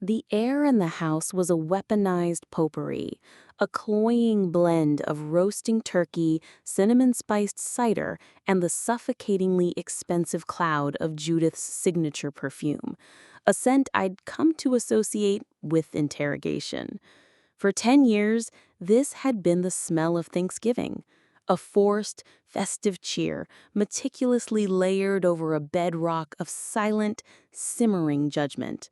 The air in the house was a weaponized potpourri, a cloying blend of roasting turkey, cinnamon-spiced cider, and the suffocatingly expensive cloud of Judith's signature perfume, a scent I'd come to associate with interrogation. For 10 years, this had been the smell of Thanksgiving. A forced, festive cheer, meticulously layered over a bedrock of silent, simmering judgment.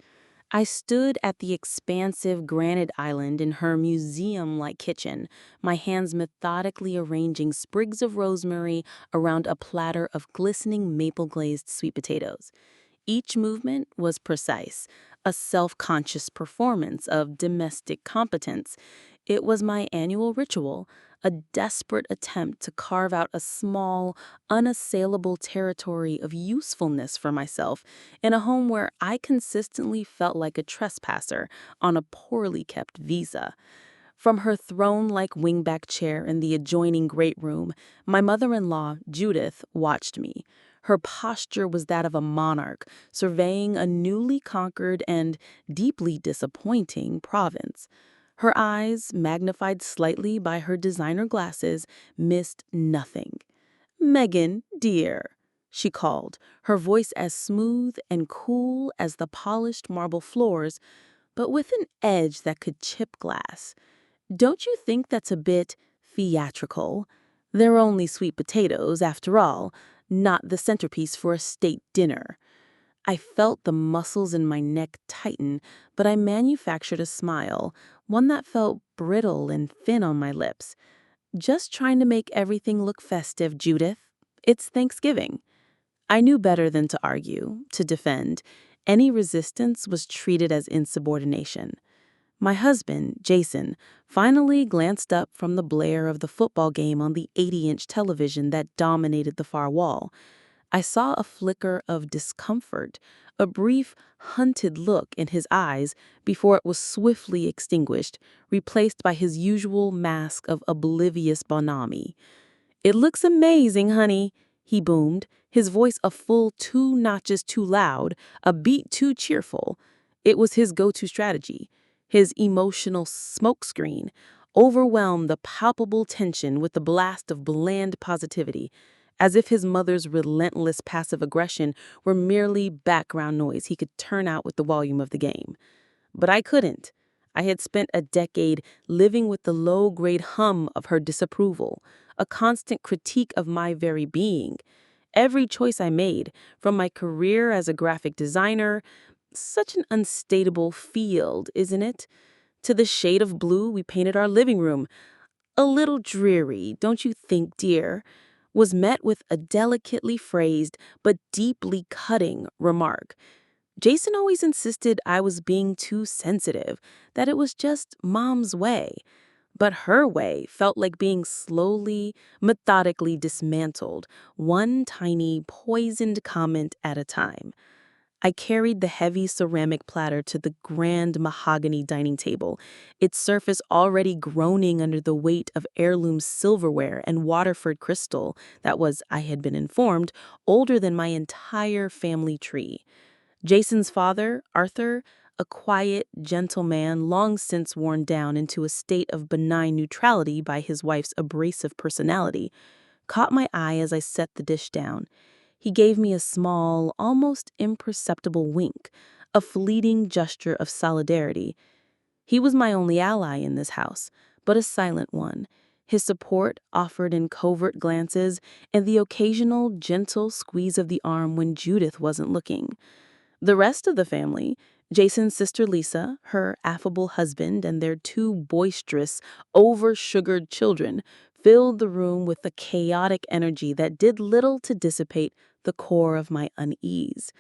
I stood at the expansive granite island in her museum-like kitchen, my hands methodically arranging sprigs of rosemary around a platter of glistening maple-glazed sweet potatoes. Each movement was precise, a self-conscious performance of domestic competence. It was my annual ritual, a desperate attempt to carve out a small, unassailable territory of usefulness for myself in a home where I consistently felt like a trespasser on a poorly kept visa. From her throne-like wingback chair in the adjoining great room, my mother-in-law, Judith, watched me. Her posture was that of a monarch, surveying a newly conquered and deeply disappointing province. Her eyes, magnified slightly by her designer glasses, missed nothing. "Megan, dear," she called, her voice as smooth and cool as the polished marble floors, but with an edge that could chip glass. "Don't you think that's a bit theatrical? They're only sweet potatoes, after all, not the centerpiece for a state dinner." I felt the muscles in my neck tighten, but I manufactured a smile, one that felt brittle and thin on my lips. "Just trying to make everything look festive, Judith. It's Thanksgiving." I knew better than to argue, to defend. Any resistance was treated as insubordination. My husband, Jason, finally glanced up from the blare of the football game on the 80-inch television that dominated the far wall. I saw a flicker of discomfort, a brief, hunted look in his eyes before it was swiftly extinguished, replaced by his usual mask of oblivious bonhomie. "It looks amazing, honey," he boomed, his voice a full 2 notches too loud, a beat too cheerful. It was his go-to strategy. His emotional smokescreen overwhelmed the palpable tension with a blast of bland positivity, as if his mother's relentless passive aggression were merely background noise he could turn out with the volume of the game. But I couldn't. I had spent a decade living with the low-grade hum of her disapproval, a constant critique of my very being. Every choice I made, from my career as a graphic designer, such an unstateable field, isn't it? To the shade of blue we painted our living room, a little dreary, don't you think, dear, was met with a delicately phrased but deeply cutting remark. Jason always insisted I was being too sensitive, that it was just Mom's way. But her way felt like being slowly, methodically dismantled, one tiny, poisoned comment at a time. I carried the heavy ceramic platter to the grand mahogany dining table, its surface already groaning under the weight of heirloom silverware and Waterford crystal that was, I had been informed, older than my entire family tree. Jason's father, Arthur, a quiet, gentle man long since worn down into a state of benign neutrality by his wife's abrasive personality, caught my eye as I set the dish down. He gave me a small, almost imperceptible wink, a fleeting gesture of solidarity. He was my only ally in this house, but a silent one. His support offered in covert glances and the occasional gentle squeeze of the arm when Judith wasn't looking. The rest of the family, Jason's sister Lisa, her affable husband, and their 2 boisterous, over-sugared children, filled the room with a chaotic energy that did little to dissipate the core of my unease.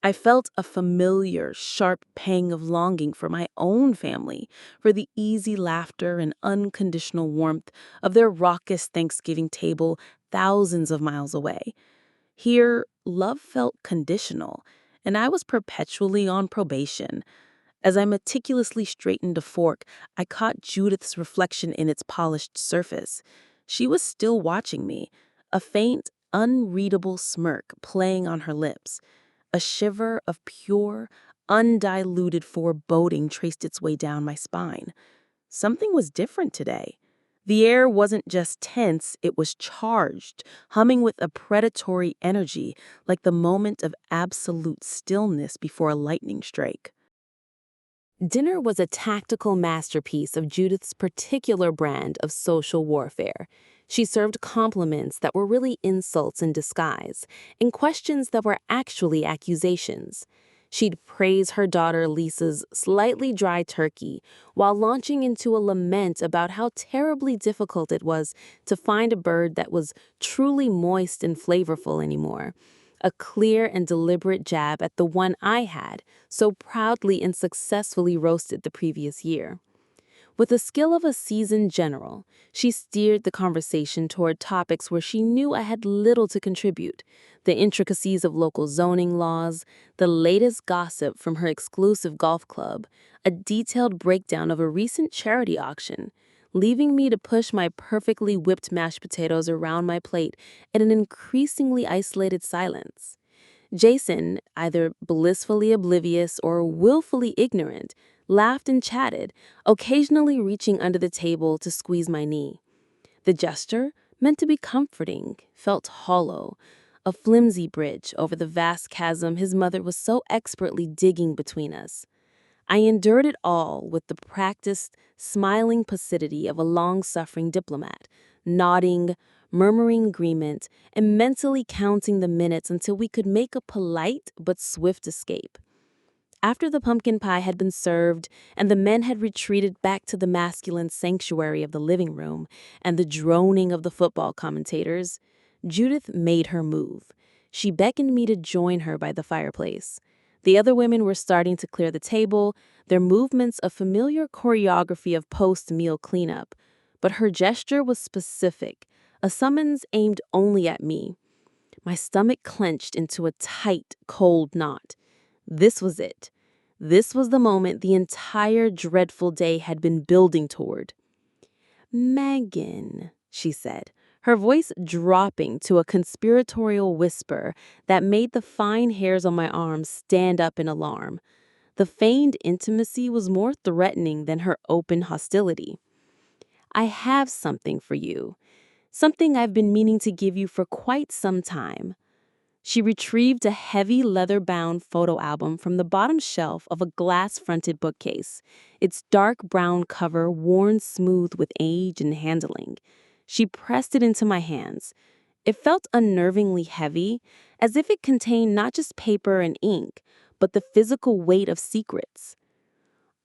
I felt a familiar, sharp pang of longing for my own family, for the easy laughter and unconditional warmth of their raucous Thanksgiving table thousands of miles away. Here, love felt conditional, and I was perpetually on probation. As I meticulously straightened a fork, I caught Judith's reflection in its polished surface. She was still watching me, a faint, unreadable smirk playing on her lips. A shiver of pure, undiluted foreboding traced its way down my spine. Something was different today. The air wasn't just tense, it was charged, humming with a predatory energy, like the moment of absolute stillness before a lightning strike. Dinner was a tactical masterpiece of Judith's particular brand of social warfare. She served compliments that were really insults in disguise, and questions that were actually accusations. She'd praise her daughter Lisa's slightly dry turkey while launching into a lament about how terribly difficult it was to find a bird that was truly moist and flavorful anymore. A clear and deliberate jab at the one I had so proudly and successfully roasted the previous year. With the skill of a seasoned general, she steered the conversation toward topics where she knew I had little to contribute: the intricacies of local zoning laws, the latest gossip from her exclusive golf club, a detailed breakdown of a recent charity auction, leaving me to push my perfectly whipped mashed potatoes around my plate in an increasingly isolated silence. Jason, either blissfully oblivious or willfully ignorant, laughed and chatted, occasionally reaching under the table to squeeze my knee. The gesture, meant to be comforting, felt hollow, a flimsy bridge over the vast chasm his mother was so expertly digging between us. I endured it all with the practiced, smiling placidity of a long-suffering diplomat, nodding, murmuring agreement, and mentally counting the minutes until we could make a polite but swift escape. After the pumpkin pie had been served and the men had retreated back to the masculine sanctuary of the living room and the droning of the football commentators, Judith made her move. She beckoned me to join her by the fireplace. The other women were starting to clear the table, their movements a familiar choreography of post-meal cleanup. But her gesture was specific, a summons aimed only at me. My stomach clenched into a tight, cold knot. This was it. This was the moment the entire dreadful day had been building toward. "Megan," she said, her voice dropping to a conspiratorial whisper that made the fine hairs on my arms stand up in alarm. The feigned intimacy was more threatening than her open hostility. "I have something for you. Something I've been meaning to give you for quite some time." She retrieved a heavy leather-bound photo album from the bottom shelf of a glass-fronted bookcase, its dark brown cover worn smooth with age and handling. She pressed it into my hands. It felt unnervingly heavy, as if it contained not just paper and ink, but the physical weight of secrets.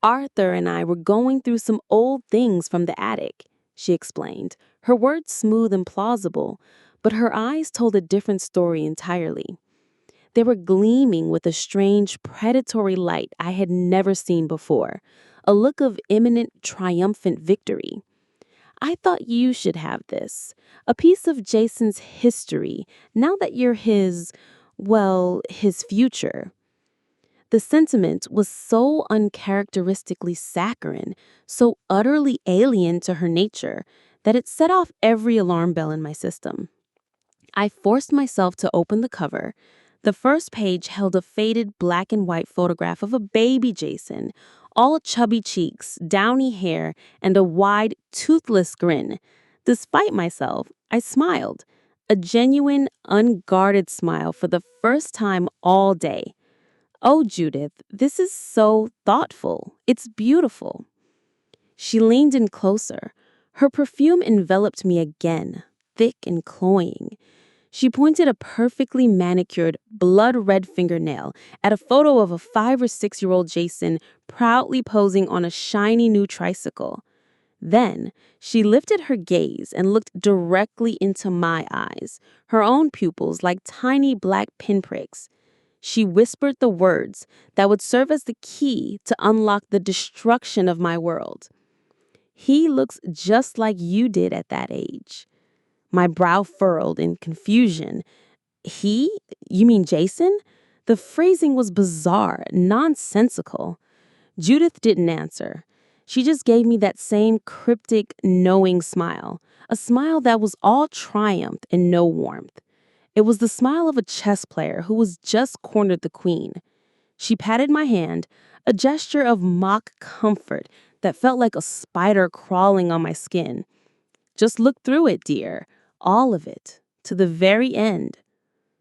"Arthur and I were going through some old things from the attic," she explained, her words smooth and plausible, but her eyes told a different story entirely. They were gleaming with a strange, predatory light I had never seen before, a look of imminent, triumphant victory. "I thought you should have this, a piece of Jason's history, now that you're his future." The sentiment was so uncharacteristically saccharine, so utterly alien to her nature, that it set off every alarm bell in my system. I forced myself to open the cover. The first page held a faded black and white photograph of a baby Jason, all chubby cheeks, downy hair, and a wide, toothless grin. Despite myself, I smiled. A genuine, unguarded smile for the first time all day. "Oh, Judith, this is so thoughtful. It's beautiful." She leaned in closer. Her perfume enveloped me again, thick and cloying. She pointed a perfectly manicured, blood-red fingernail at a photo of a 5 or 6-year-old Jason proudly posing on a shiny new tricycle. Then, she lifted her gaze and looked directly into my eyes, her own pupils like tiny black pinpricks. She whispered the words that would serve as the key to unlock the destruction of my world. "He looks just like you did at that age." My brow furrowed in confusion. "He? You mean Jason?" The phrasing was bizarre, nonsensical. Judith didn't answer. She just gave me that same cryptic, knowing smile, a smile that was all triumph and no warmth. It was the smile of a chess player who was just cornered the queen. She patted my hand, a gesture of mock comfort that felt like a spider crawling on my skin. Just look through it, dear. All of it. To the very end.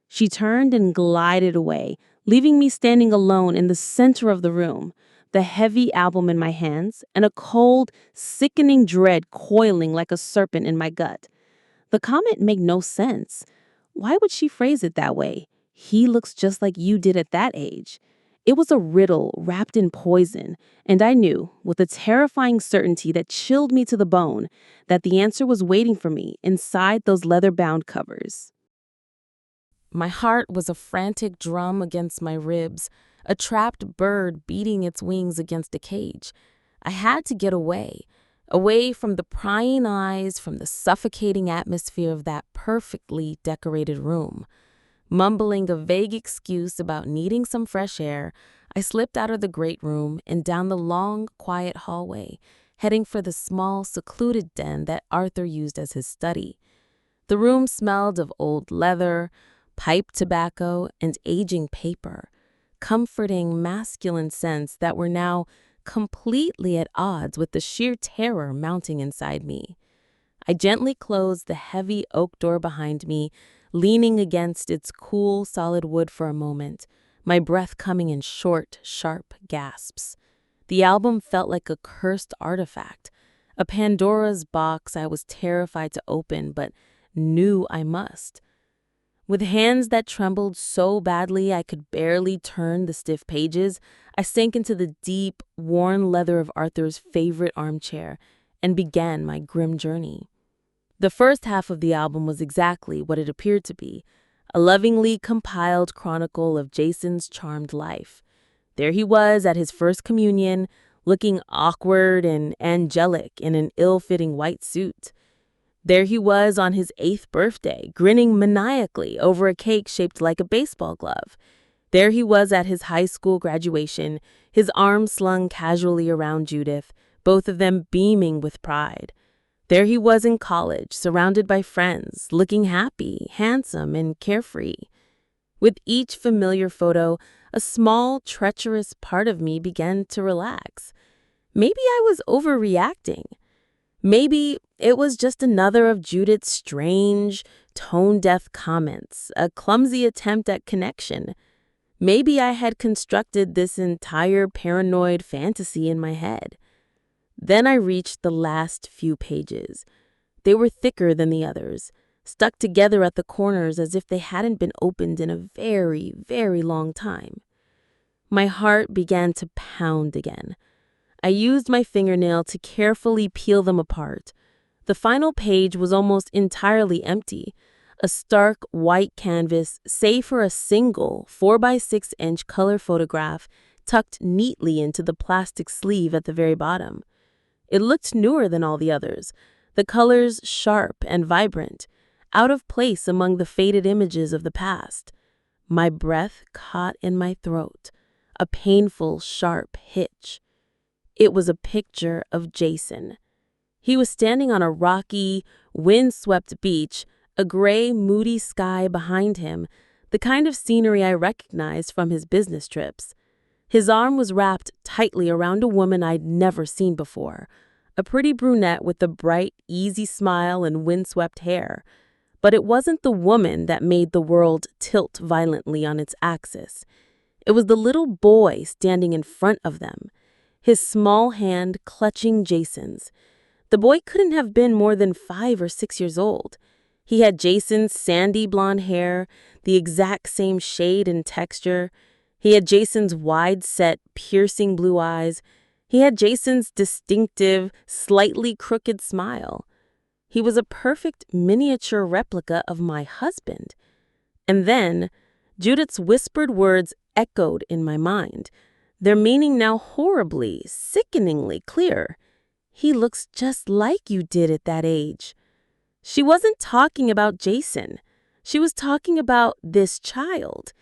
She turned and glided away, leaving me standing alone in the center of the room, the heavy album in my hands and a cold, sickening dread coiling like a serpent in my gut. The comment made no sense. Why would she phrase it that way? He looks just like you did at that age. It was a riddle wrapped in poison, and I knew, with a terrifying certainty that chilled me to the bone, that the answer was waiting for me inside those leather-bound covers. My heart was a frantic drum against my ribs, a trapped bird beating its wings against a cage. I had to get away, away from the prying eyes, from the suffocating atmosphere of that perfectly decorated room. Mumbling a vague excuse about needing some fresh air, I slipped out of the great room and down the long, quiet hallway, heading for the small, secluded den that Arthur used as his study. The room smelled of old leather, pipe tobacco, and aging paper, comforting masculine scents that were now completely at odds with the sheer terror mounting inside me. I gently closed the heavy oak door behind me, leaning against its cool, solid wood for a moment, my breath coming in short, sharp gasps. The album felt like a cursed artifact, a Pandora's box I was terrified to open but knew I must. With hands that trembled so badly I could barely turn the stiff pages, I sank into the deep, worn leather of Arthur's favorite armchair and began my grim journey. The first half of the album was exactly what it appeared to be, a lovingly compiled chronicle of Jason's charmed life. There he was at his first communion, looking awkward and angelic in an ill-fitting white suit. There he was on his 8th birthday, grinning maniacally over a cake shaped like a baseball glove. There he was at his high school graduation, his arms slung casually around Judith, both of them beaming with pride. There he was in college, surrounded by friends, looking happy, handsome, and carefree. With each familiar photo, a small, treacherous part of me began to relax. Maybe I was overreacting. Maybe it was just another of Judith's strange, tone-deaf comments, a clumsy attempt at connection. Maybe I had constructed this entire paranoid fantasy in my head. Then I reached the last few pages. They were thicker than the others, stuck together at the corners as if they hadn't been opened in a very, very long time. My heart began to pound again. I used my fingernail to carefully peel them apart. The final page was almost entirely empty, a stark white canvas save for a single 4x6-inch color photograph tucked neatly into the plastic sleeve at the very bottom. It looked newer than all the others, the colors sharp and vibrant, out of place among the faded images of the past. My breath caught in my throat, a painful, sharp hitch. It was a picture of Jason. He was standing on a rocky, wind-swept beach, a gray, moody sky behind him, the kind of scenery I recognized from his business trips. His arm was wrapped tightly around a woman I'd never seen before, a pretty brunette with a bright, easy smile and windswept hair. But it wasn't the woman that made the world tilt violently on its axis. It was the little boy standing in front of them, his small hand clutching Jason's. The boy couldn't have been more than 5 or 6 years old. He had Jason's sandy blonde hair, the exact same shade and texture. He had Jason's wide-set, piercing blue eyes. He had Jason's distinctive, slightly crooked smile. He was a perfect miniature replica of my husband. And then, Judith's whispered words echoed in my mind, their meaning now horribly, sickeningly clear. He looks just like you did at that age. She wasn't talking about Jason. She was talking about this child.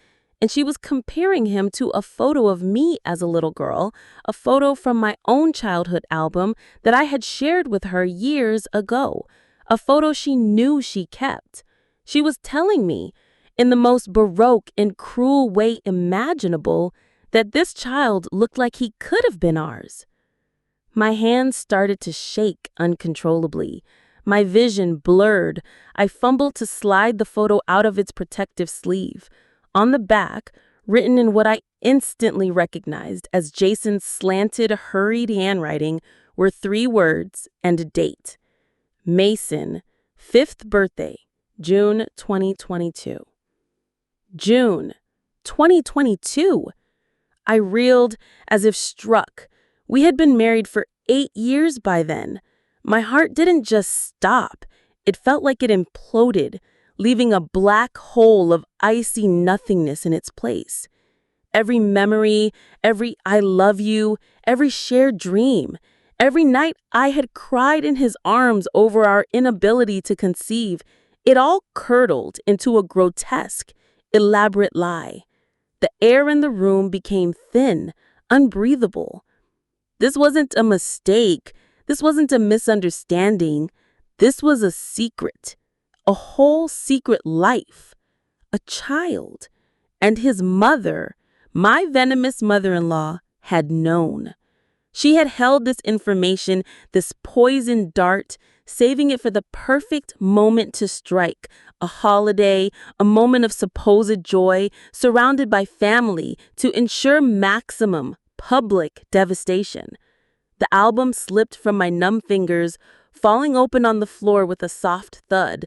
And she was comparing him to a photo of me as a little girl, a photo from my own childhood album that I had shared with her years ago, a photo she knew she kept. She was telling me, in the most baroque and cruel way imaginable, that this child looked like he could have been ours. My hands started to shake uncontrollably. My vision blurred. I fumbled to slide the photo out of its protective sleeve. On the back, written in what I instantly recognized as Jason's slanted, hurried handwriting, were 3 words and a date. Mason, 5th birthday, June 2022. June 2022. I reeled as if struck. We had been married for 8 years by then. My heart didn't just stop. It felt like it imploded, leaving a black hole of icy nothingness in its place. Every memory, every I love you, every shared dream, every night I had cried in his arms over our inability to conceive, it all curdled into a grotesque, elaborate lie. The air in the room became thin, unbreathable. This wasn't a mistake. This wasn't a misunderstanding. This was a secret, a whole secret life, a child. And his mother, my venomous mother-in-law, had known. She had held this information, this poisoned dart, saving it for the perfect moment to strike, a holiday, a moment of supposed joy, surrounded by family to ensure maximum public devastation. The album slipped from my numb fingers, falling open on the floor with a soft thud,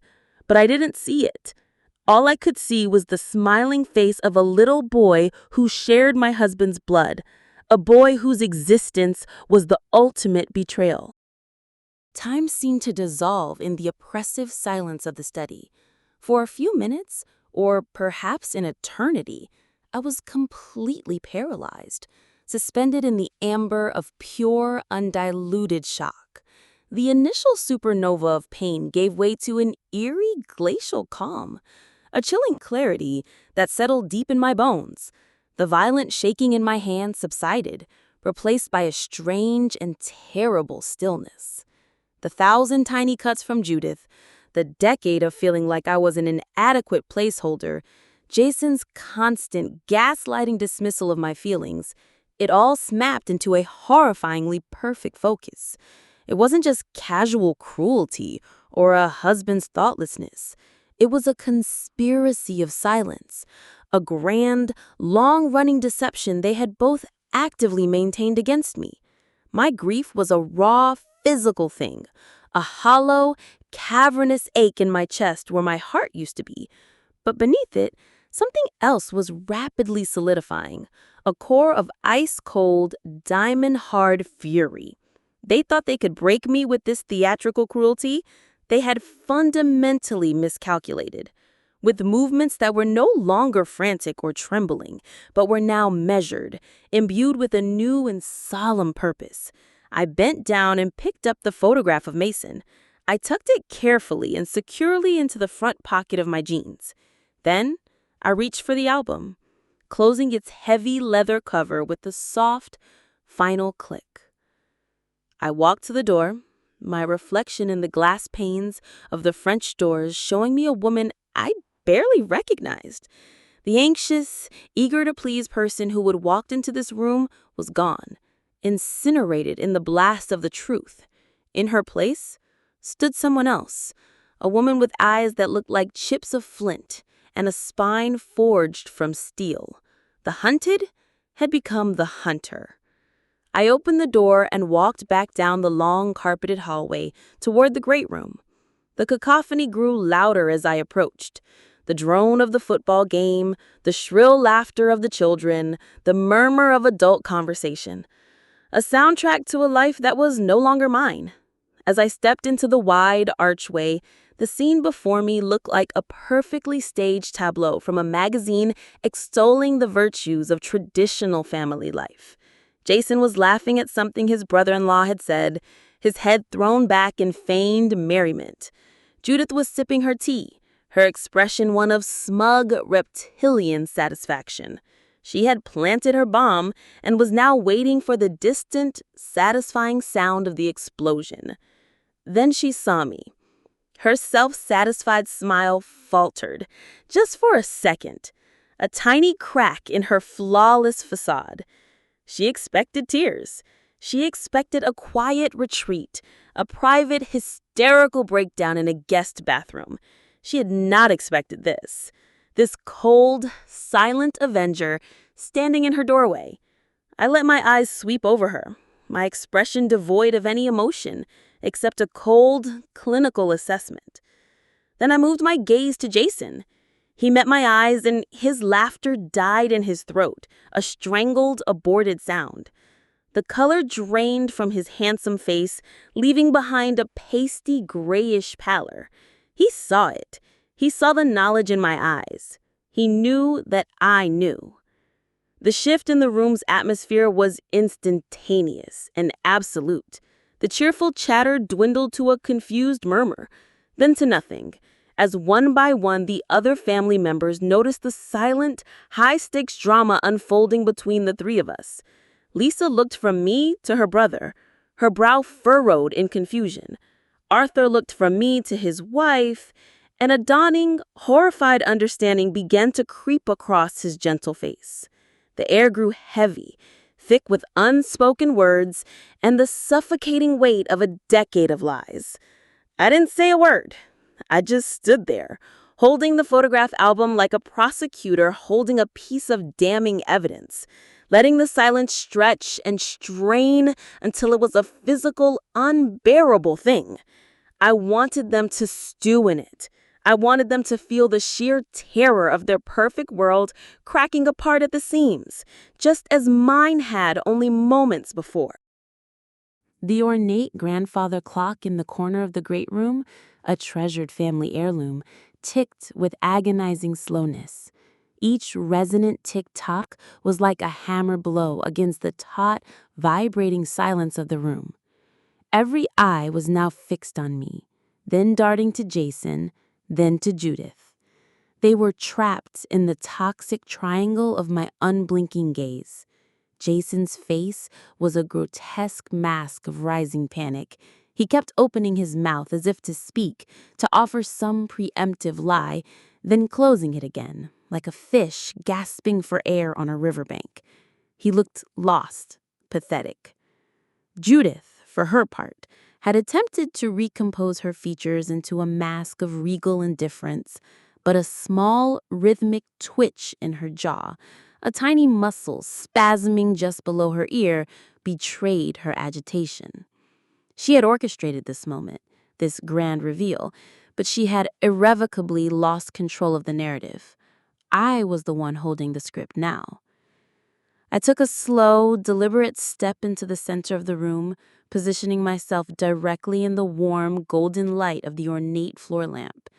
but I didn't see it. All I could see was the smiling face of a little boy who shared my husband's blood, a boy whose existence was the ultimate betrayal. Time seemed to dissolve in the oppressive silence of the study. For a few minutes, or perhaps an eternity, I was completely paralyzed, suspended in the amber of pure, undiluted shock. The initial supernova of pain gave way to an eerie glacial calm, a chilling clarity that settled deep in my bones. The violent shaking in my hands subsided, replaced by a strange and terrible stillness. The 1,000 tiny cuts from Judith, the decade of feeling like I was an inadequate placeholder, Jason's constant gaslighting dismissal of my feelings, it all snapped into a horrifyingly perfect focus. It wasn't just casual cruelty or a husband's thoughtlessness. It was a conspiracy of silence, a grand, long-running deception they had both actively maintained against me. My grief was a raw, physical thing, a hollow, cavernous ache in my chest where my heart used to be. But beneath it, something else was rapidly solidifying, a core of ice-cold, diamond-hard fury. They thought they could break me with this theatrical cruelty. They had fundamentally miscalculated. With movements that were no longer frantic or trembling, but were now measured, imbued with a new and solemn purpose. I bent down and picked up the photograph of Mason. I tucked it carefully and securely into the front pocket of my jeans. Then, I reached for the album, closing its heavy leather cover with the soft, final click. I walked to the door, my reflection in the glass panes of the French doors showing me a woman I barely recognized. The anxious, eager-to-please person who had walked into this room was gone, incinerated in the blast of the truth. In her place stood someone else, a woman with eyes that looked like chips of flint and a spine forged from steel. The hunted had become the hunter. I opened the door and walked back down the long carpeted hallway toward the great room. The cacophony grew louder as I approached. The drone of the football game, the shrill laughter of the children, the murmur of adult conversation. A soundtrack to a life that was no longer mine. As I stepped into the wide archway, the scene before me looked like a perfectly staged tableau from a magazine extolling the virtues of traditional family life. Jason was laughing at something his brother-in-law had said, his head thrown back in feigned merriment. Judith was sipping her tea, her expression one of smug, reptilian satisfaction. She had planted her bomb and was now waiting for the distant, satisfying sound of the explosion. Then she saw me. Her self-satisfied smile faltered, just for a second. a tiny crack in her flawless facade. She expected tears. She expected a quiet retreat, a private, hysterical breakdown in a guest bathroom. She had not expected this. This cold, silent avenger standing in her doorway. I let my eyes sweep over her, my expression devoid of any emotion, except a cold, clinical assessment. Then I moved my gaze to Jason. He met my eyes, and his laughter died in his throat, a strangled, aborted sound. The color drained from his handsome face, leaving behind a pasty grayish pallor. He saw it. He saw the knowledge in my eyes. He knew that I knew. The shift in the room's atmosphere was instantaneous and absolute. The cheerful chatter dwindled to a confused murmur, then to nothing, as one by one the other family members noticed the silent, high-stakes drama unfolding between the three of us. Lisa looked from me to her brother, her brow furrowed in confusion. Arthur looked from me to his wife, and a dawning, horrified understanding began to creep across his gentle face. The air grew heavy, thick with unspoken words and the suffocating weight of a decade of lies. I didn't say a word. I just stood there, holding the photograph album like a prosecutor holding a piece of damning evidence, letting the silence stretch and strain until it was a physical, unbearable thing. I wanted them to stew in it. I wanted them to feel the sheer terror of their perfect world cracking apart at the seams, just as mine had only moments before. The ornate grandfather clock in the corner of the great room, a treasured family heirloom, ticked with agonizing slowness. Each resonant tick-tock was like a hammer blow against the taut, vibrating silence of the room. Every eye was now fixed on me, then darting to Jason, then to Judith. They were trapped in the toxic triangle of my unblinking gaze. Jason's face was a grotesque mask of rising panic. He kept opening his mouth as if to speak, to offer some preemptive lie, then closing it again, like a fish gasping for air on a riverbank. He looked lost, pathetic. Judith, for her part, had attempted to recompose her features into a mask of regal indifference, but a small, rhythmic twitch in her jaw, a tiny muscle spasming just below her ear, betrayed her agitation. She had orchestrated this moment, this grand reveal, but she had irrevocably lost control of the narrative. I was the one holding the script now. I took a slow, deliberate step into the center of the room, positioning myself directly in the warm, golden light of the ornate floor lamp.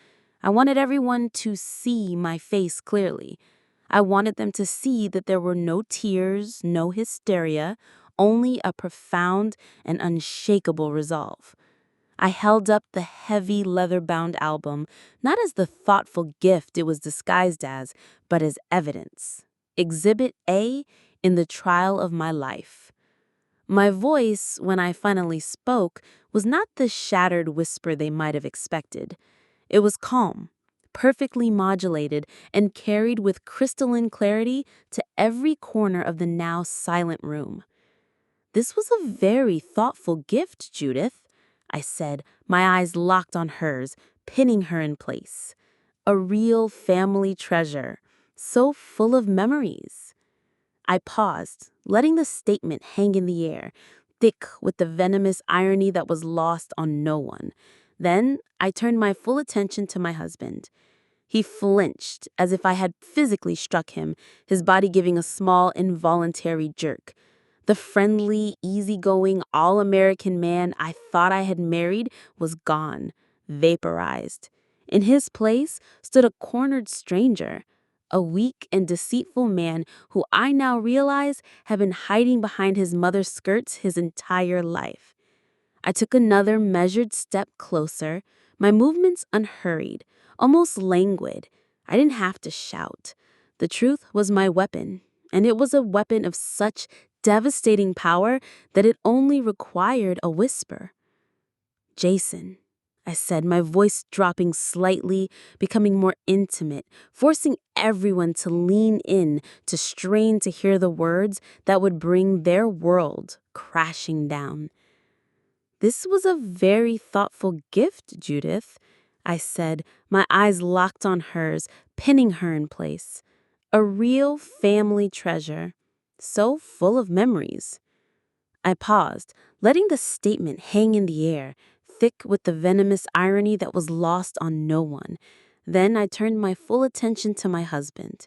I wanted everyone to see my face clearly. I wanted them to see that there were no tears, no hysteria, only a profound and unshakable resolve. I held up the heavy leather-bound album, not as the thoughtful gift it was disguised as, but as evidence. Exhibit A in the trial of my life. My voice, when I finally spoke, was not the shattered whisper they might have expected. It was calm, perfectly modulated, and carried with crystalline clarity to every corner of the now silent room. "This was a very thoughtful gift, Judith," I said, my eyes locked on hers, pinning her in place. "A real family treasure, so full of memories." I paused, letting the statement hang in the air, thick with the venomous irony that was lost on no one. Then I turned my full attention to my husband. He flinched as if I had physically struck him, his body giving a small, involuntary jerk. The friendly, easygoing, all-American man I thought I had married was gone, vaporized. In his place stood a cornered stranger, a weak and deceitful man who I now realize had been hiding behind his mother's skirts his entire life. I took another measured step closer, my movements unhurried, almost languid. I didn't have to shout. The truth was my weapon, and it was a weapon of such devastating power that it only required a whisper. "Jason," I said, my voice dropping slightly, becoming more intimate, forcing everyone to lean in, to strain to hear the words that would bring their world crashing down. This was a very thoughtful gift, Judith, I said, my eyes locked on hers, pinning her in place. A real family treasure, so full of memories. I paused, letting the statement hang in the air, thick with the venomous irony that was lost on no one. Then I turned my full attention to my husband.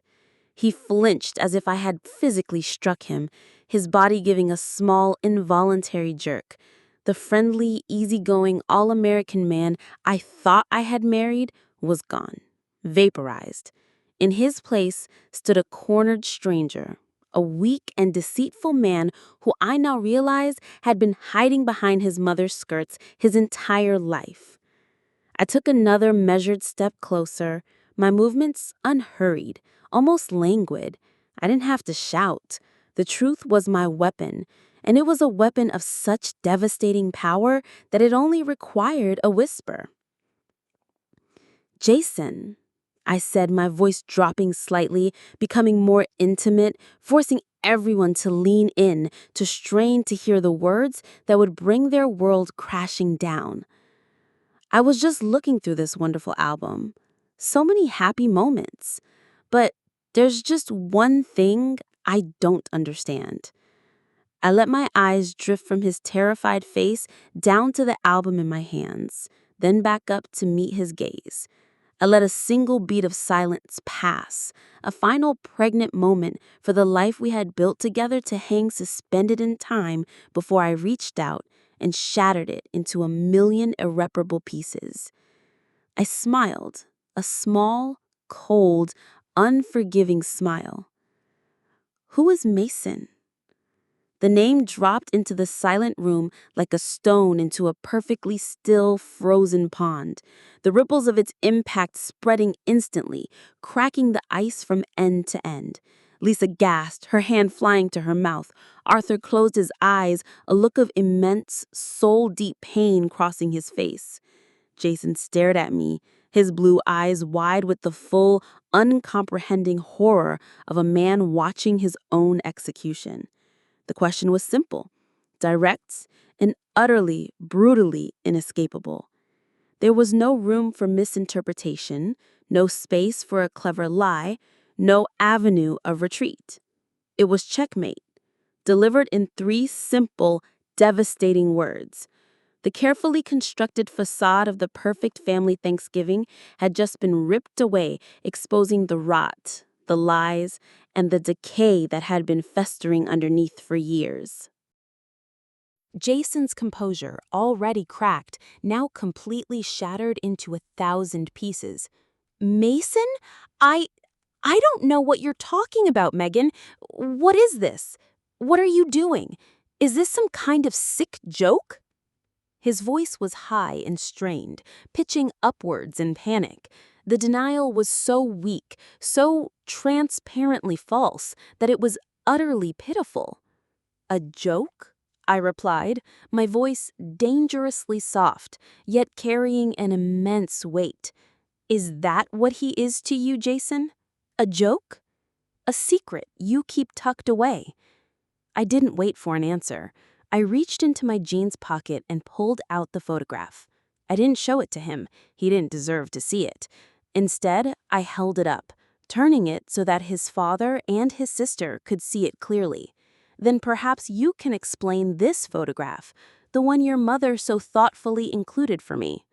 He flinched as if I had physically struck him, his body giving a small, involuntary jerk. The friendly, easygoing, all-American man I thought I had married was gone, vaporized. In his place stood a cornered stranger, a weak and deceitful man who I now realized had been hiding behind his mother's skirts his entire life. I took another measured step closer, my movements unhurried, almost languid. I didn't have to shout. The truth was my weapon, and it was a weapon of such devastating power that it only required a whisper. Jason, I said, my voice dropping slightly, becoming more intimate, forcing everyone to lean in, to strain to hear the words that would bring their world crashing down. I was just looking through this wonderful album. So many happy moments. But there's just one thing I don't understand. I let my eyes drift from his terrified face down to the album in my hands, then back up to meet his gaze. I let a single beat of silence pass, a final pregnant moment for the life we had built together to hang suspended in time before I reached out and shattered it into a million irreparable pieces. I smiled, a small, cold, unforgiving smile. Who is Mason? The name dropped into the silent room like a stone into a perfectly still, frozen pond, the ripples of its impact spreading instantly, cracking the ice from end to end. Lisa gasped, her hand flying to her mouth. Arthur closed his eyes, a look of immense, soul-deep pain crossing his face. Jason stared at me, his blue eyes wide with the full, uncomprehending horror of a man watching his own execution. The question was simple, direct, and utterly, brutally inescapable. There was no room for misinterpretation, no space for a clever lie, no avenue of retreat. It was checkmate, delivered in 3 simple, devastating words. The carefully constructed facade of the perfect family Thanksgiving had just been ripped away, exposing the rot, the lies, and the decay that had been festering underneath for years. Jason's composure, already cracked, now completely shattered into 1,000 pieces. Mason? I don't know what you're talking about, Megan. What is this? What are you doing? Is this some kind of sick joke? His voice was high and strained, pitching upwards in panic. The denial was so weak, so transparently false, that it was utterly pitiful. A joke? I replied, my voice dangerously soft, yet carrying an immense weight. Is that what he is to you, Jason? A joke? A secret you keep tucked away? I didn't wait for an answer. I reached into my jeans pocket and pulled out the photograph. I didn't show it to him. He didn't deserve to see it. Instead, I held it up, turning it so that his father and his sister could see it clearly. Then perhaps you can explain this photograph, the one your mother so thoughtfully included for me.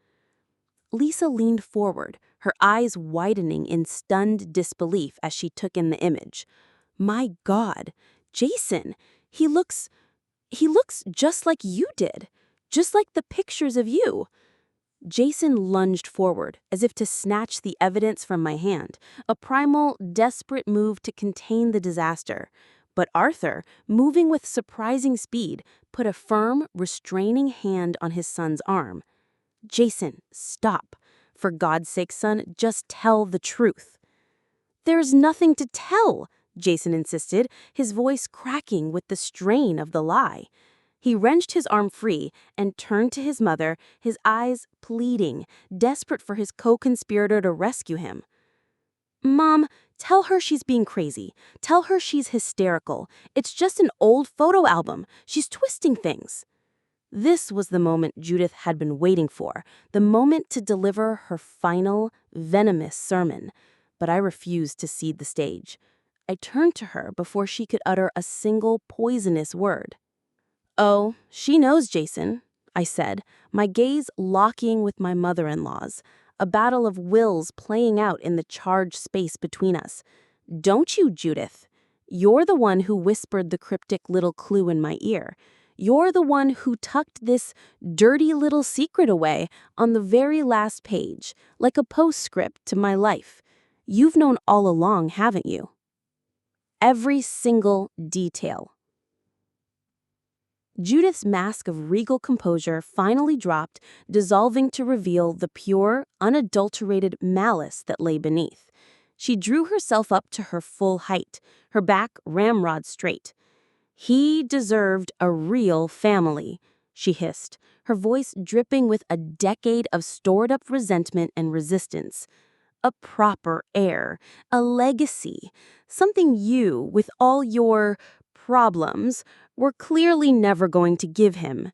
Lisa leaned forward, her eyes widening in stunned disbelief as she took in the image. My God, Jason, he looks just like you did, just like the pictures of you. Jason lunged forward, as if to snatch the evidence from my hand, a primal, desperate move to contain the disaster. But Arthur, moving with surprising speed, put a firm, restraining hand on his son's arm. Jason, stop. For God's sake, son, just tell the truth. There's nothing to tell, Jason insisted, his voice cracking with the strain of the lie. He wrenched his arm free and turned to his mother, his eyes pleading, desperate for his co-conspirator to rescue him. "Mom, tell her she's being crazy. Tell her she's hysterical. It's just an old photo album. She's twisting things." This was the moment Judith had been waiting for, the moment to deliver her final, venomous sermon. But I refused to cede the stage. I turned to her before she could utter a single poisonous word. "Oh, she knows, Jason," I said, my gaze locking with my mother-in-law's, a battle of wills playing out in the charged space between us. "Don't you, Judith? You're the one who whispered the cryptic little clue in my ear. You're the one who tucked this dirty little secret away on the very last page, like a postscript to my life. You've known all along, haven't you? Every single detail." Judith's mask of regal composure finally dropped, dissolving to reveal the pure, unadulterated malice that lay beneath. She drew herself up to her full height, her back ramrod straight. "He deserved a real family," she hissed, her voice dripping with a decade of stored-up resentment and resistance. "A proper heir, a legacy, something you, with all your problems, were clearly never going to give him."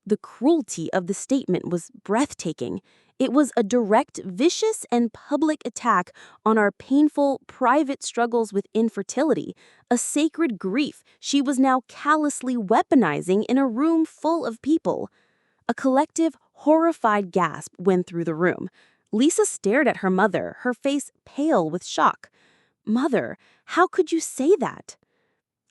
The cruelty of the statement was breathtaking. It was a direct, vicious, and public attack on our painful, private struggles with infertility, a sacred grief she was now callously weaponizing in a room full of people. A collective, horrified gasp went through the room. Lisa stared at her mother, her face pale with shock. "Mother, how could you say that?"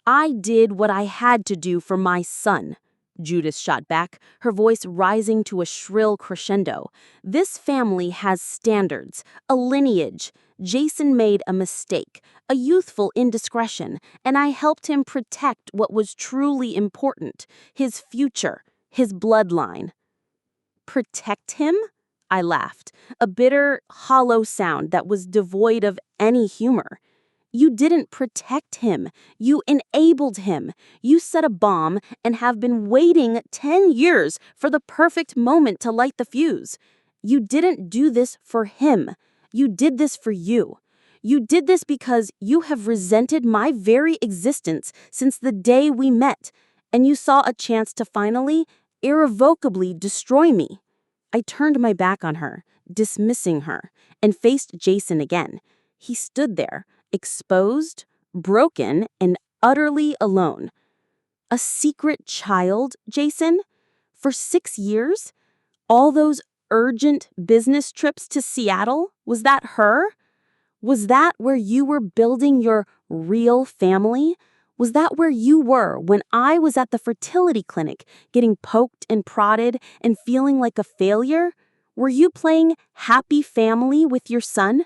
"I did what I had to do for my son," Judith shot back, her voice rising to a shrill crescendo. "This family has standards, a lineage. Jason made a mistake, a youthful indiscretion, and I helped him protect what was truly important, his future, his bloodline." "Protect him?" I laughed, a bitter, hollow sound that was devoid of any humor. "You didn't protect him. You enabled him. You set a bomb and have been waiting 10 years for the perfect moment to light the fuse. You didn't do this for him. You did this for you. You did this because you have resented my very existence since the day we met, and you saw a chance to finally, irrevocably destroy me." I turned my back on her, dismissing her, and faced Jason again. He stood there, exposed, broken, and utterly alone. "A secret child, Jason? For 6 years? All those urgent business trips to Seattle? Was that her? Was that where you were building your real family? Was that where you were when I was at the fertility clinic, getting poked and prodded and feeling like a failure? Were you playing happy family with your son?"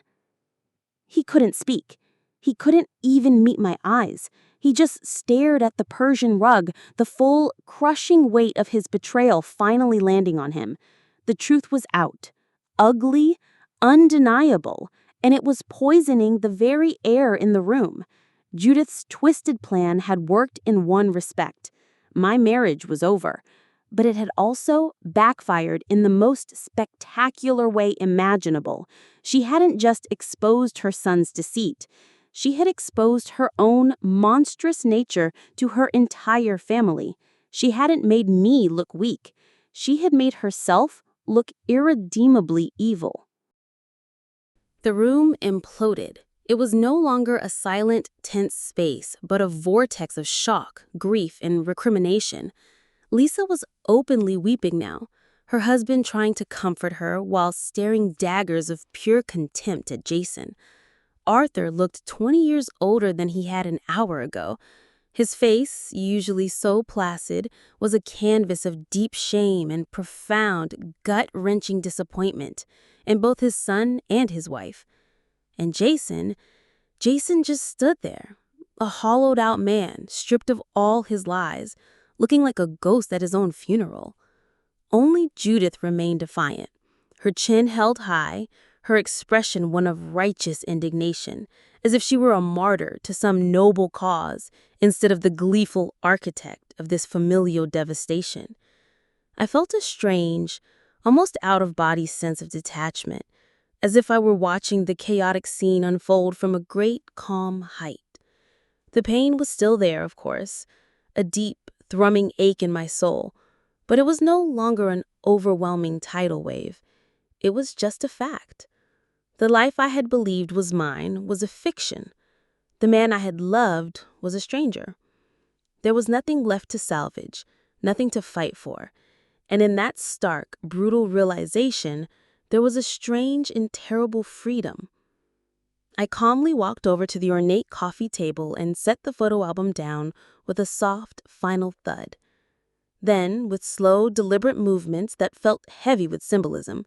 He couldn't speak. He couldn't even meet my eyes. He just stared at the Persian rug, the full, crushing weight of his betrayal finally landing on him. The truth was out. Ugly, undeniable, and it was poisoning the very air in the room. Judith's twisted plan had worked in one respect. My marriage was over. But it had also backfired in the most spectacular way imaginable. She hadn't just exposed her son's deceit. She had exposed her own monstrous nature to her entire family. She hadn't made me look weak. She had made herself look irredeemably evil. The room imploded. It was no longer a silent, tense space, but a vortex of shock, grief, and recrimination. Lisa was openly weeping now, her husband trying to comfort her while staring daggers of pure contempt at Jason. Arthur looked 20 years older than he had an hour ago. His face, usually so placid, was a canvas of deep shame and profound, gut-wrenching disappointment in both his son and his wife. And Jason just stood there, a hollowed-out man, stripped of all his lies, looking like a ghost at his own funeral. Only Judith remained defiant, her chin held high, her expression one of righteous indignation, as if she were a martyr to some noble cause instead of the gleeful architect of this familial devastation. I felt a strange, almost out-of-body sense of detachment, as if I were watching the chaotic scene unfold from a great, calm height. The pain was still there, of course, a deep, thrumming ache in my soul, but it was no longer an overwhelming tidal wave. It was just a fact. The life I had believed was mine was a fiction. The man I had loved was a stranger. There was nothing left to salvage, nothing to fight for. And in that stark, brutal realization, there was a strange and terrible freedom. I calmly walked over to the ornate coffee table and set the photo album down with a soft, final thud. Then, with slow, deliberate movements that felt heavy with symbolism,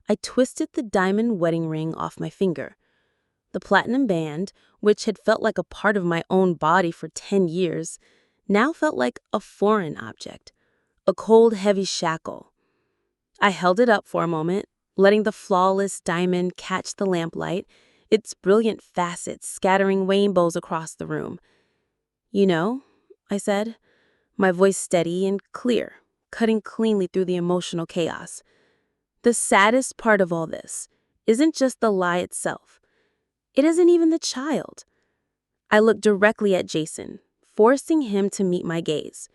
I twisted the diamond wedding ring off my finger. The platinum band, which had felt like a part of my own body for 10 years, now felt like a foreign object, a cold, heavy shackle. I held it up for a moment, letting the flawless diamond catch the lamplight, its brilliant facets scattering rainbows across the room. "You know," I said, my voice steady and clear, cutting cleanly through the emotional chaos. "The saddest part of all this isn't just the lie itself. It isn't even the child." I looked directly at Jason, forcing him to meet my gaze.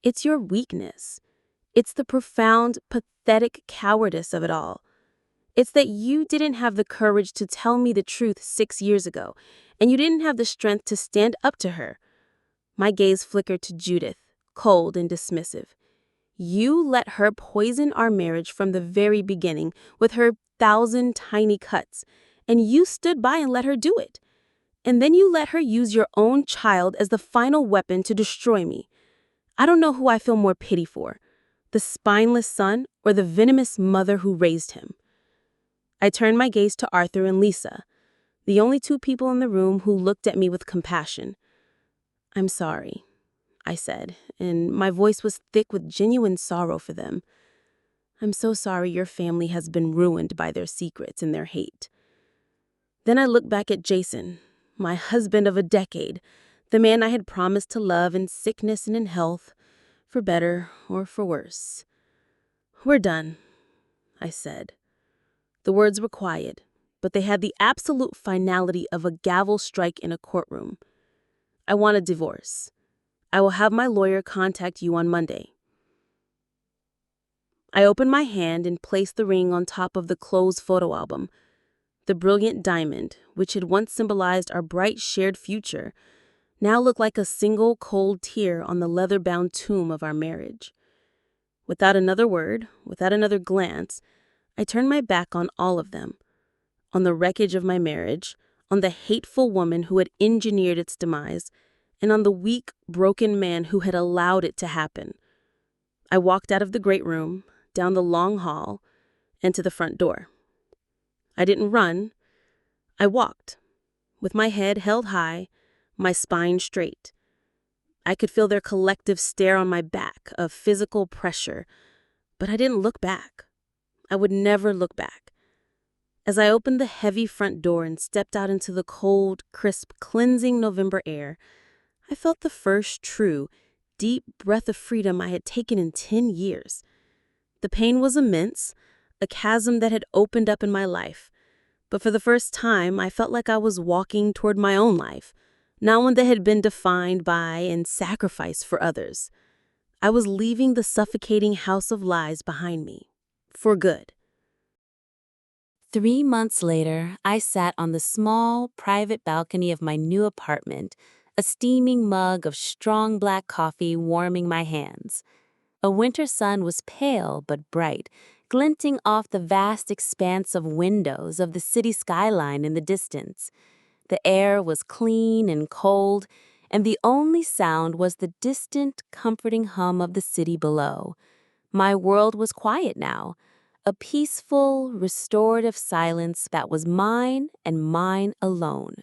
"It's your weakness. It's the profound, pathetic cowardice of it all. It's that you didn't have the courage to tell me the truth 6 years ago, and you didn't have the strength to stand up to her." My gaze flickered to Judith, cold and dismissive. "You let her poison our marriage from the very beginning with her 1,000 tiny cuts, and you stood by and let her do it. And then you let her use your own child as the final weapon to destroy me. I don't know who I feel more pity for, the spineless son or the venomous mother who raised him." I turned my gaze to Arthur and Lisa, the only two people in the room who looked at me with compassion. "I'm sorry," I said, and my voice was thick with genuine sorrow for them. "I'm so sorry your family has been ruined by their secrets and their hate." Then I looked back at Jason, my husband of a decade, the man I had promised to love in sickness and in health, for better or for worse. "We're done," I said. The words were quiet, but they had the absolute finality of a gavel strike in a courtroom. "I want a divorce. I will have my lawyer contact you on Monday." I opened my hand and placed the ring on top of the closed photo album. The brilliant diamond, which had once symbolized our bright shared future, now looked like a single cold tear on the leather-bound tomb of our marriage. Without another word, without another glance, I turned my back on all of them, on the wreckage of my marriage, on the hateful woman who had engineered its demise, and on the weak, broken man who had allowed it to happen. I walked out of the great room, down the long hall, and to the front door. I didn't run. I walked, with my head held high, my spine straight. I could feel their collective stare on my back of physical pressure, but I didn't look back. I would never look back. As I opened the heavy front door and stepped out into the cold, crisp, cleansing November air, I felt the first true, deep breath of freedom I had taken in 10 years. The pain was immense, a chasm that had opened up in my life, but for the first time I felt like I was walking toward my own life, not one that had been defined by and sacrificed for others. I was leaving the suffocating house of lies behind me, for good. 3 months later, I sat on the small, private balcony of my new apartment, a steaming mug of strong black coffee warming my hands. A winter sun was pale but bright, glinting off the vast expanse of windows of the city skyline in the distance. The air was clean and cold, and the only sound was the distant, comforting hum of the city below. My world was quiet now, a peaceful, restorative silence that was mine and mine alone.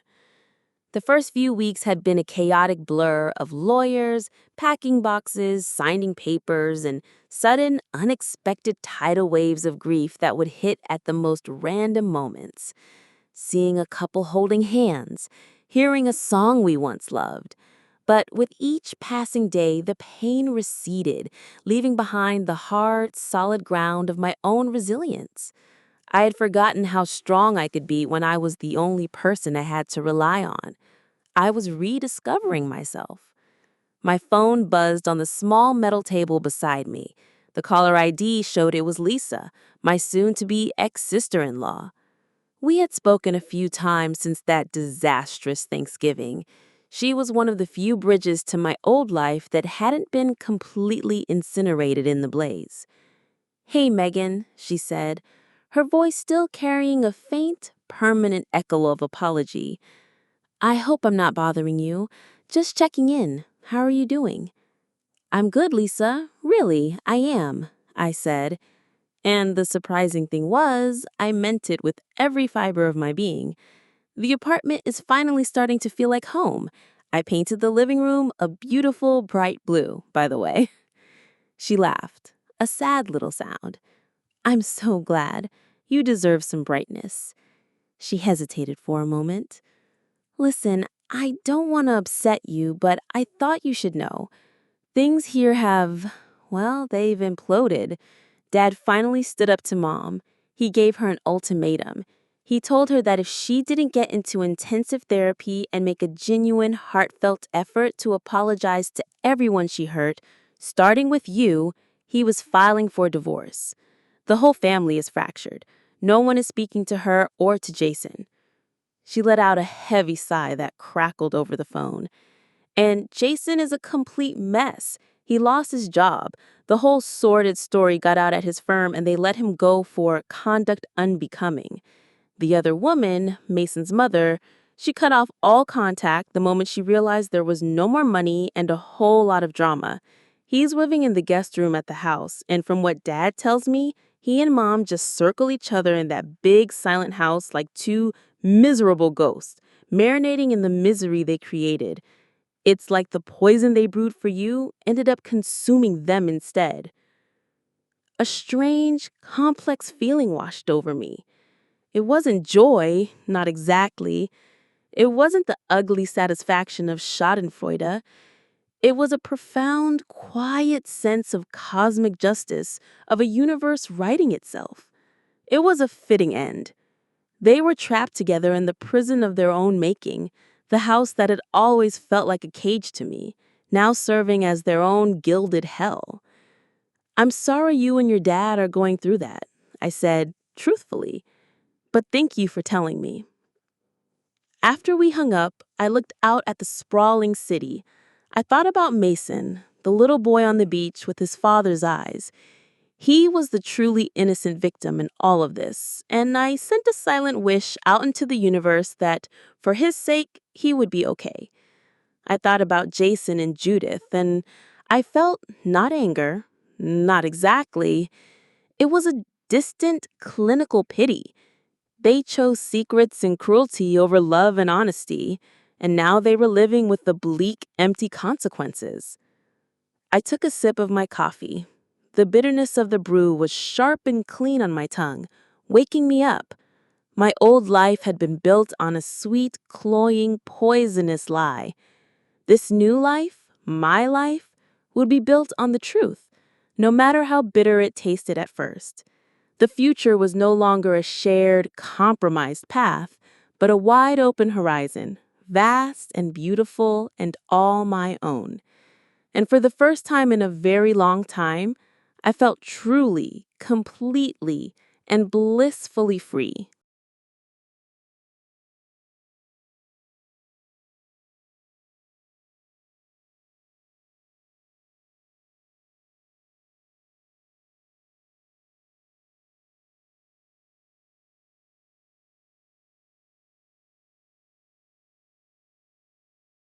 The first few weeks had been a chaotic blur of lawyers, packing boxes, signing papers, and sudden, unexpected tidal waves of grief that would hit at the most random moments. Seeing a couple holding hands, hearing a song we once loved, But with each passing day, the pain receded, leaving behind the hard, solid ground of my own resilience. I had forgotten how strong I could be when I was the only person I had to rely on. I was rediscovering myself. My phone buzzed on the small metal table beside me. The caller ID showed it was Lisa, my soon-to-be ex-sister-in-law. We had spoken a few times since that disastrous Thanksgiving. She was one of the few bridges to my old life that hadn't been completely incinerated in the blaze. "Hey, Megan," she said, her voice still carrying a faint, permanent echo of apology. "I hope I'm not bothering you. Just checking in. How are you doing?" "I'm good, Lisa. Really, I am," I said. And the surprising thing was, I meant it with every fiber of my being. The apartment is finally starting to feel like home. I painted the living room a beautiful bright blue, by the way. She laughed, a sad little sound. "I'm so glad. You deserve some brightness." She hesitated for a moment. "Listen, I don't want to upset you, but I thought you should know. Things here have, well, they've imploded." Dad finally stood up to Mom. He gave her an ultimatum. He told her that if she didn't get into intensive therapy and make a genuine, heartfelt effort to apologize to everyone she hurt, starting with you, he was filing for divorce. The whole family is fractured. No one is speaking to her or to Jason. She let out a heavy sigh that crackled over the phone. "And Jason is a complete mess. He lost his job. The whole sordid story got out at his firm and they let him go for conduct unbecoming. The other woman, Mason's mother, she cut off all contact the moment she realized there was no more money and a whole lot of drama. He's living in the guest room at the house, and from what Dad tells me, he and Mom just circle each other in that big silent house like two miserable ghosts, marinating in the misery they created. It's like the poison they brewed for you ended up consuming them instead." A strange, complex feeling washed over me. It wasn't joy, not exactly. It wasn't the ugly satisfaction of schadenfreude. It was a profound, quiet sense of cosmic justice, of a universe righting itself. It was a fitting end. They were trapped together in the prison of their own making, the house that had always felt like a cage to me, now serving as their own gilded hell. "I'm sorry you and your dad are going through that," I said, truthfully, "but thank you for telling me." After we hung up, I looked out at the sprawling city. I thought about Mason, the little boy on the beach with his father's eyes. He was the truly innocent victim in all of this, and I sent a silent wish out into the universe that, for his sake, he would be okay. I thought about Jason and Judith, and I felt not anger, not exactly. It was a distant, clinical pity. They chose secrets and cruelty over love and honesty, and now they were living with the bleak, empty consequences. I took a sip of my coffee. The bitterness of the brew was sharp and clean on my tongue, waking me up. My old life had been built on a sweet, cloying, poisonous lie. This new life, my life, would be built on the truth, no matter how bitter it tasted at first. The future was no longer a shared, compromised path, but a wide-open horizon, vast and beautiful and all my own. And for the first time in a very long time, I felt truly, completely, and blissfully free.